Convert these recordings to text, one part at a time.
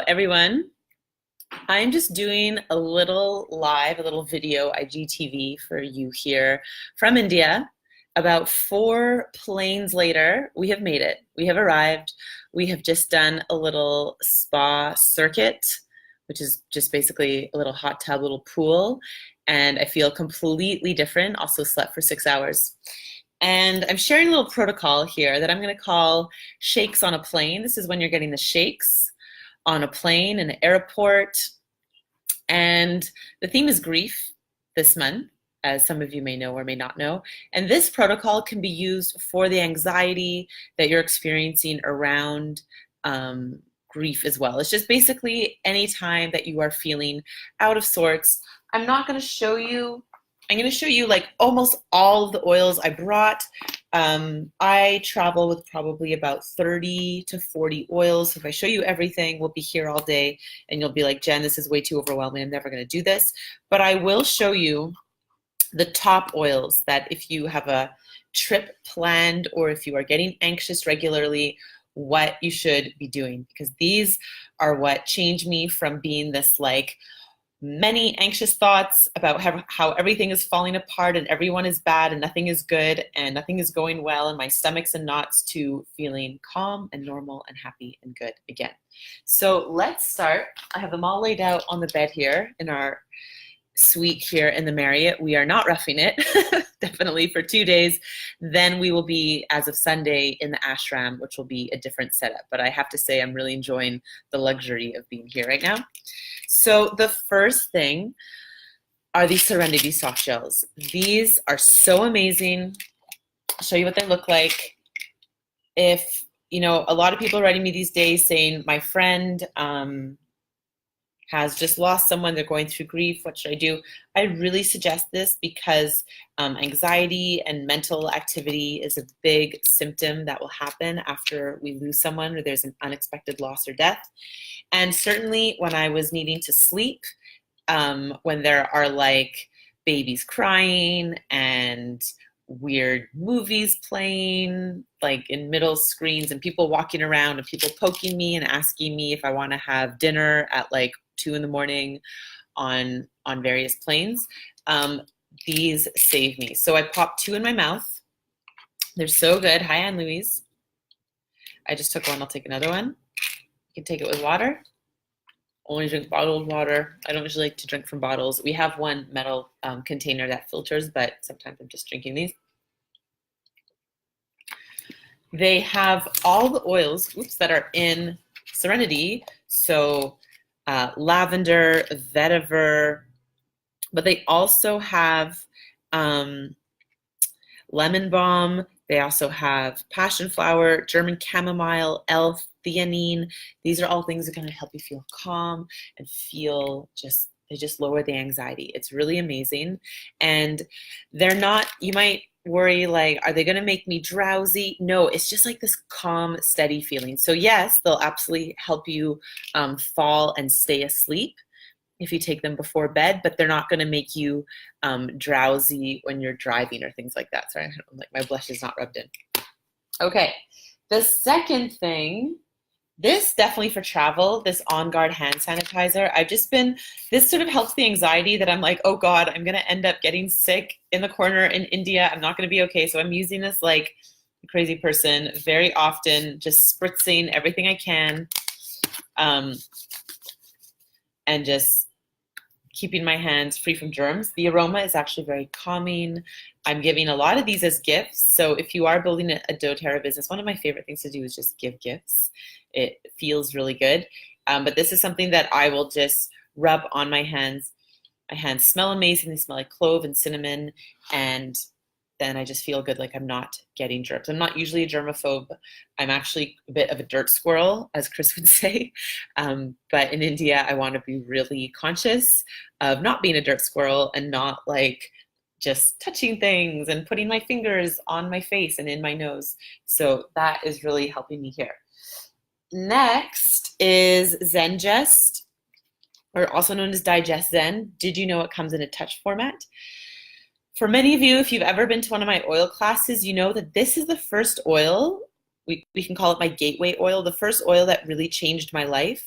everyone. I'm just doing a little live, a little video IGTV for you here from India. About 4 planes later, we have made it. We have arrived. We have just done a little spa circuit, which is just basically a little hot tub, little pool. And I feel completely different. Also slept for 6 hours. And I'm sharing a little protocol here that I'm going to call shakes on a plane. This is when you're getting the shakes on a plane, in an airport. And the theme is grief this month, as some of you may know or may not know. And this protocol can be used for the anxiety that you're experiencing around grief as well. It's just basically any time that you are feeling out of sorts. I'm going to show you like almost all of the oils I brought. I travel with probably about 30 to 40 oils. So if I show you everything, we'll be here all day and you'll be like, Jen, this is way too overwhelming. I'm never going to do this. But I will show you the top oils that if you have a trip planned or if you are getting anxious regularly, what you should be doing, because these are what changed me from being this like many anxious thoughts about how everything is falling apart and everyone is bad and nothing is good and nothing is going well and my stomach's in knots, to feeling calm and normal and happy and good again. So let's start. I have them all laid out on the bed here in our suite here in the Marriott. We are not roughing it, definitely for 2 days. Then we will be, as of Sunday, in the ashram, which will be a different setup. But I have to say I'm really enjoying the luxury of being here right now. So the first thing are these Serenity soft gels. These are so amazing. I'll show you what they look like. If, you know, a lot of people are writing me these days saying, my friend has just lost someone, they're going through grief, what should I do? I really suggest this because anxiety and mental activity is a big symptom that will happen after we lose someone or there's an unexpected loss or death. And certainly when I was needing to sleep, when there are like babies crying and weird movies playing like in middle screens and people walking around and people poking me and asking me if I want to have dinner at like 2 in the morning on various planes, these save me. So I pop 2 in my mouth. They're so good. Hi, Anne Louise. I just took one. I'll take another one. You can take it with water. Only drink bottled water. I don't usually like to drink from bottles. We have one metal container that filters, but sometimes I'm just drinking these. They have all the oils, that are in Serenity. So lavender, vetiver, but they also have lemon balm. They also have passion flower, German chamomile, L-theanine. These are all things that are going to help you feel calm and feel they just lower the anxiety. It's really amazing. And they're not, you might worry like, are they going to make me drowsy? No, it's just like this calm, steady feeling. So yes, they'll absolutely help you fall and stay asleep if you take them before bed, but they're not going to make you drowsy when you're driving or things like that. Sorry, like my blush is not rubbed in. Okay, the second thing, this definitely for travel, this On Guard hand sanitizer. This sort of helps the anxiety that I'm like, oh God, I'm going to end up getting sick in the corner in India. I'm not going to be okay. So I'm using this like a crazy person very often, just spritzing everything I can and just keeping my hands free from germs. The aroma is actually very calming. I'm giving a lot of these as gifts. So if you are building a doTERRA business, one of my favorite things to do is just give gifts. It feels really good. But this is something that I will just rub on my hands. My hands smell amazing. They smell like clove and cinnamon. And then I just feel good, like I'm not getting germs. I'm not usually a germaphobe. I'm actually a bit of a dirt squirrel, as Chris would say. But in India, I want to be really conscious of not being a dirt squirrel and not like just touching things and putting my fingers on my face and in my nose. So that is really helping me here. Next is ZenGest, or also known as Digest Zen. Did you know it comes in a touch format? For many of you, if you've ever been to one of my oil classes, you know that this is the first oil, we can call it my gateway oil, the first oil that really changed my life.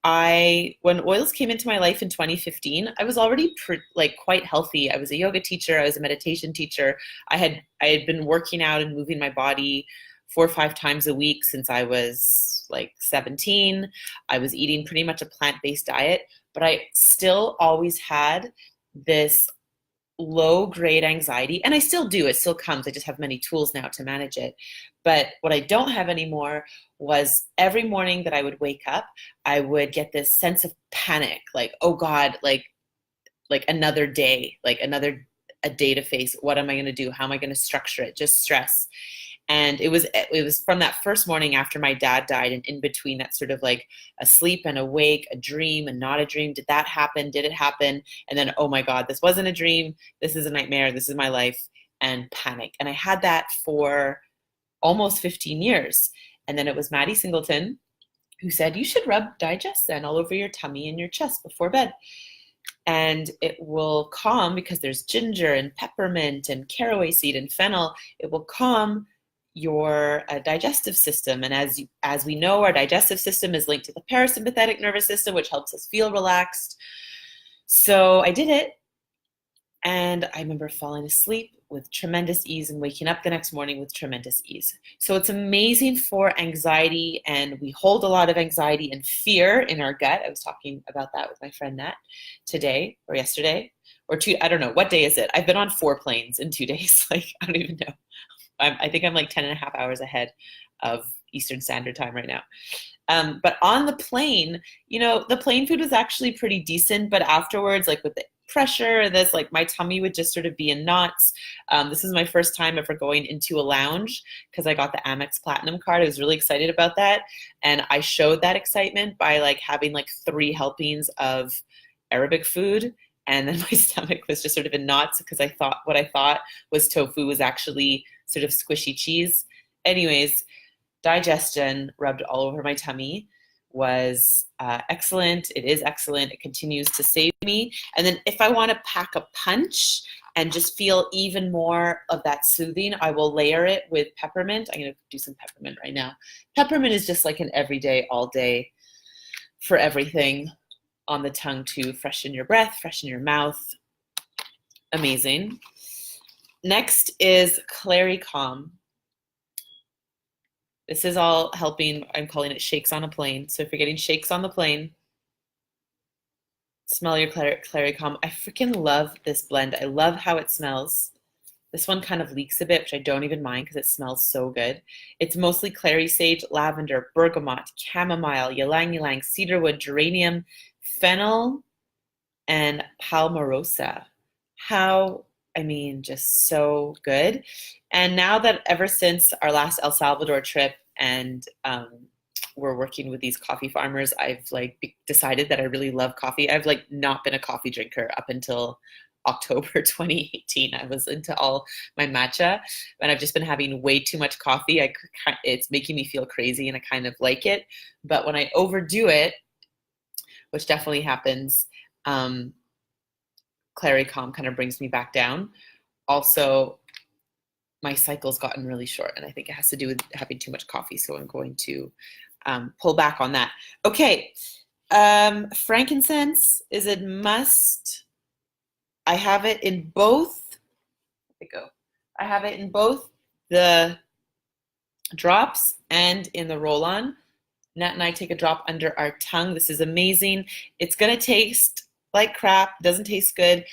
when oils came into my life in 2015, I was already like quite healthy. I was a yoga teacher, I was a meditation teacher. I had been working out and moving my body 4 or 5 times a week since I was like 17. I was eating pretty much a plant-based diet, but I still always had this low grade anxiety, and I still do. It still comes. I just have many tools now to manage it. But what I don't have anymore was every morning that I would wake up, I would get this sense of panic, like, oh God, like another day, like another a day to face. What am I going to do? How am I going to structure it? Just stress. And it was from that first morning after my dad died, and in between that sort of like asleep and awake, a dream and not a dream. Did that happen? Did it happen? And then, oh my God, this wasn't a dream. This is a nightmare. This is my life. And panic. And I had that for almost 15 years. And then it was Maddie Singleton who said, you should rub Digestin all over your tummy and your chest before bed. And it will calm, because there's ginger and peppermint and caraway seed and fennel. It will calm your digestive system. And as we know, our digestive system is linked to the parasympathetic nervous system, which helps us feel relaxed. So I did it, and I remember falling asleep with tremendous ease and waking up the next morning with tremendous ease. So it's amazing for anxiety, and we hold a lot of anxiety and fear in our gut. I was talking about that with my friend Nat today or yesterday or two. I don't know. What day is it? I've been on 4 planes in 2 days. Like, I don't even know. I think I'm like 10 and a half hours ahead of Eastern Standard Time right now. But on the plane, the plane food was actually pretty decent, but afterwards, like with the pressure, like my tummy would just sort of be in knots. This is my first time ever going into a lounge because I got the Amex Platinum card. I was really excited about that. And I showed that excitement by like having like 3 helpings of Arabic food. And then my stomach was just sort of in knots because what I thought was tofu was actually sort of squishy cheese. Anyways, Digestin rubbed all over my tummy was excellent. It is excellent. It continues to save me. And then if I want to pack a punch and just feel even more of that soothing, I will layer it with peppermint. I'm going to do some peppermint right now. Peppermint is just like an everyday, all day for everything on the tongue to freshen your breath, freshen your mouth. Amazing. Next is Claricalm. This is all helping. I'm calling it shakes on a plane. So if you're getting shakes on the plane, smell your Claricalm. I freaking love this blend. I love how it smells. This one kind of leaks a bit, which I don't even mind because it smells so good. It's mostly clary sage, lavender, bergamot, chamomile, ylang ylang, cedarwood, geranium, fennel, and palmarosa. Just so good. And now that ever since our last El Salvador trip and we're working with these coffee farmers, I've like decided that I really love coffee. I've like not been a coffee drinker up until October 2018. I was into all my matcha, and I've just been having way too much coffee. It's making me feel crazy, and I kind of like it. But when I overdo it, which definitely happens, Claricalm kind of brings me back down. Also, my cycle's gotten really short, and I think it has to do with having too much coffee, so I'm going to pull back on that. Okay, frankincense is a must. I have it in both. I have it in both the drops and in the roll-on. Nat and I take a drop under our tongue. This is amazing. It's going to taste like crap. It doesn't taste good,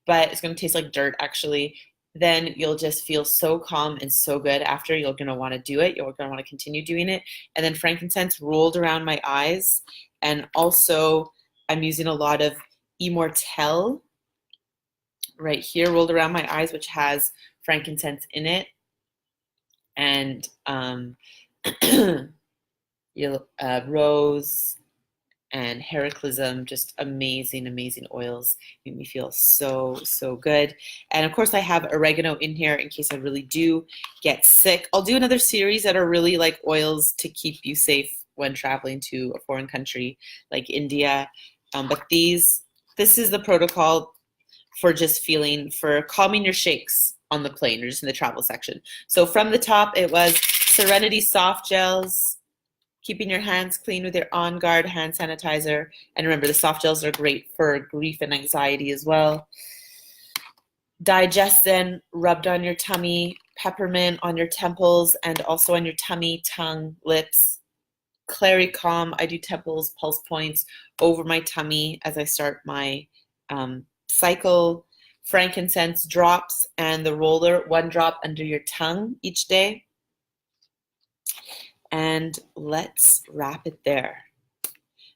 but it's going to taste like dirt, actually. Then you'll just feel so calm and so good after. You're going to want to do it. You're going to want to continue doing it. And then frankincense rolled around my eyes. And also, I'm using a lot of Immortelle right here, rolled around my eyes, which has frankincense in it. And rose and Heraclism, just amazing, amazing oils. Make me feel so, so good. And of course I have oregano in here in case I really do get sick. I'll do another series that are really like oils to keep you safe when traveling to a foreign country like India. But this is the protocol for for calming your shakes on the plane or just in the travel section. So from the top, it was Serenity Soft Gels, keeping your hands clean with your On Guard hand sanitizer. And remember, the soft gels are great for grief and anxiety as well. Digestin rubbed on your tummy, peppermint on your temples and also on your tummy, tongue, lips. Clari-Calm, I do temples, pulse points over my tummy as I start my cycle. Frankincense drops and the roller, 1 drop under your tongue each day. And let's wrap it there.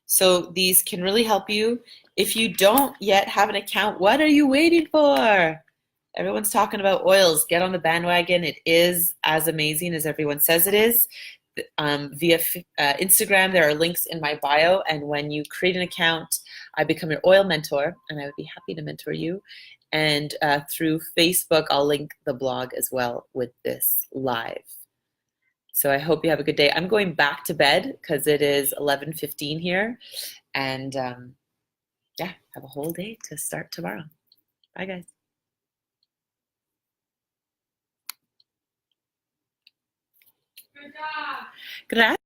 So these can really help you. If you don't yet have an account, what are you waiting for? Everyone's talking about oils. Get on the bandwagon. It is as amazing as everyone says it is. Via Instagram, there are links in my bio, and when you create an account, I become your oil mentor, and I would be happy to mentor you. And through Facebook, I'll link the blog as well with this live. So I hope you have a good day. I'm going back to bed because it is 11:15 here, and yeah, have a whole day to start tomorrow. Bye, guys. Good job. Gracias.